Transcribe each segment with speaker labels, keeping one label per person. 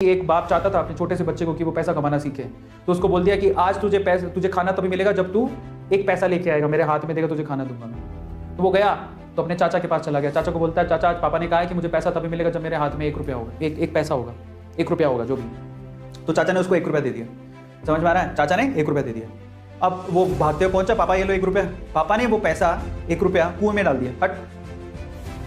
Speaker 1: एक बाप चाहता था अपने छोटे से बच्चे को कि वो पैसा कमाना सीखे, तो उसको बोल दिया कि आज तुझे खाना तभी मिलेगा जब तू एक पैसा लेके आएगा, मेरे हाथ में देगा, तुझे खाना दूंगा मैं। तो वो गया तो अपने चाचा के पास चला गया। चाचा को बोलता है, चाचा आज पापा ने कहा है कि मुझे पैसा तभी मिलेगा जब मेरे हाथ में 1 रुपया होगा, एक पैसा होगा, 1 रुपया होगा जो भी। तो चाचा ने उसको 1 रुपया दे दिया। समझ में आ रहा है? चाचा ने 1 रुपया दे दिया। अब वो भागते हुए पहुंचा, पापा ये लो 1 रुपया। पापा ने वो पैसा 1 रुपया कुएं में डाल दिया, हट,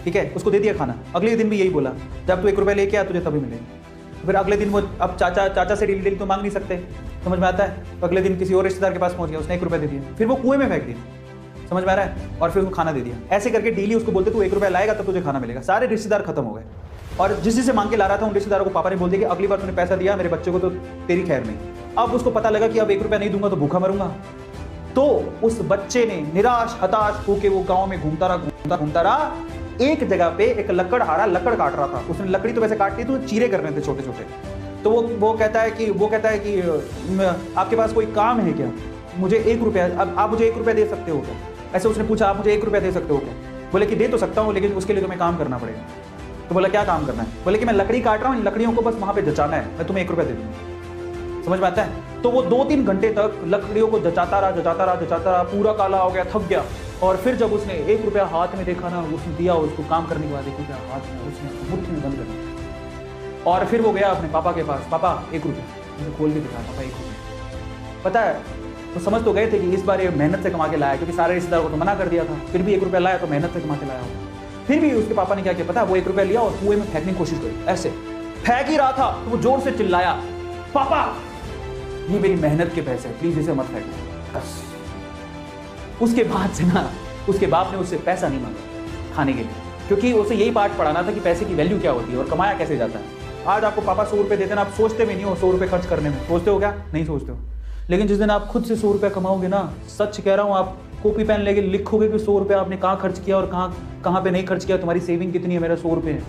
Speaker 1: ठीक है, उसको दे दिया खाना। अगले दिन भी यही बोला, जब तू 1 रुपया लेके आया तुझे तभी मिलेगा। फिर अगले दिन वो अब चाचा से डेली तो मांग नहीं सकते, समझ में आता है? तो अगले दिन किसी और रिश्तेदार के पास पहुंच गया, उसने 1 रुपया दे दिया, फिर वो कुएं में फेंक दिया। समझ में आ रहा है? और फिर उसको खाना दे दिया। ऐसे करके डेली उसको बोलते तू 1 रुपया लाएगा तब तुझे खाना मिलेगा। सारे रिश्तेदार खत्म हो गए और जिससे मांग के ला रहा था उन रिश्तेदारों को पापा ने बोल दिया कि अगली बार तूने पैसा दिया मेरे बच्चे को तो तेरी खैर नहीं। अब उसको पता लगा कि अब 1 रुपया नहीं दूंगा तो भूखा मरूंगा। तो उस बच्चे ने निराश हताश होकर वो गाँव में घूमता रहा। एक जगह पे एक लकड़हारा लकड़ काट रहा था। उसने लकड़ी तो वैसे काटती तो चीरे करने थे छोटे छोटे। तो वो कहता है कि आपके पास कोई काम है क्या? मुझे 1 रुपया, अब आप मुझे 1 रुपया दे सकते हो क्या? ऐसे उसने पूछा, आप मुझे 1 रुपया दे सकते हो क्या? बोले कि दे तो सकता हूँ लेकिन उसके लिए तुम्हें काम करना पड़ेगा। तो बोला क्या काम करना है? बोले कि मैं लकड़ी काट रहा हूँ, इन लकड़ियों को बस वहाँ पे जचाना है, मैं तुम्हें 1 रुपया दे दूंगा। समझ में आता है? तो वो 2-3 घंटे तक लकड़ियों को जचाता रहा, पूरा काला हो गया, थक गया। और फिर जब उसने 1 रुपया हाथ में देखा ना, उसने दिया उसको काम करने के बाद 1 रुपया हाथ में उसने मुट्ठी में बंद कर दिया। और फिर वो गया अपने पापा के पास, पापा 1 रुपया, मुझे खोल के दिखा, पापा 1 रुपया। पता है वो समझ तो गए थे कि इस बार ये मेहनत से कमा के लाया, क्योंकि सारे रिश्तेदारों को तो मना कर दिया था, फिर भी 1 रुपया लाया तो मेहनत से कमा के लाया होगा। फिर भी उसके पापा ने क्या किया पता है? वो 1 रुपया लिया और कुएं में फेंकने की कोशिश करी। ऐसे फेंक ही रहा था तो वो जोर से चिल्लाया, पापा ये मेरी मेहनत के पैसे, प्लीज इसे मत फेंको। बस उसके बाद से ना उसके बाप ने उससे पैसा नहीं मांगा खाने के लिए, क्योंकि उसे यही पाठ पढ़ाना था कि पैसे की वैल्यू क्या होती है और कमाया कैसे जाता है। आज आपको पापा 100 रुपये देते ना, आप सोचते भी नहीं हो 100 रुपये खर्च करने में, सोचते हो क्या? नहीं सोचते हो। लेकिन जिस दिन आप खुद से 100 रुपया कमाओगे ना, सच कह रहा हूँ, आप कॉपी पेन लेके लिखोगे कि 100 रुपया आपने कहाँ खर्च किया और कहाँ पे नहीं खर्च किया, तुम्हारी सेविंग कितनी है, मेरा 100 रुपये है।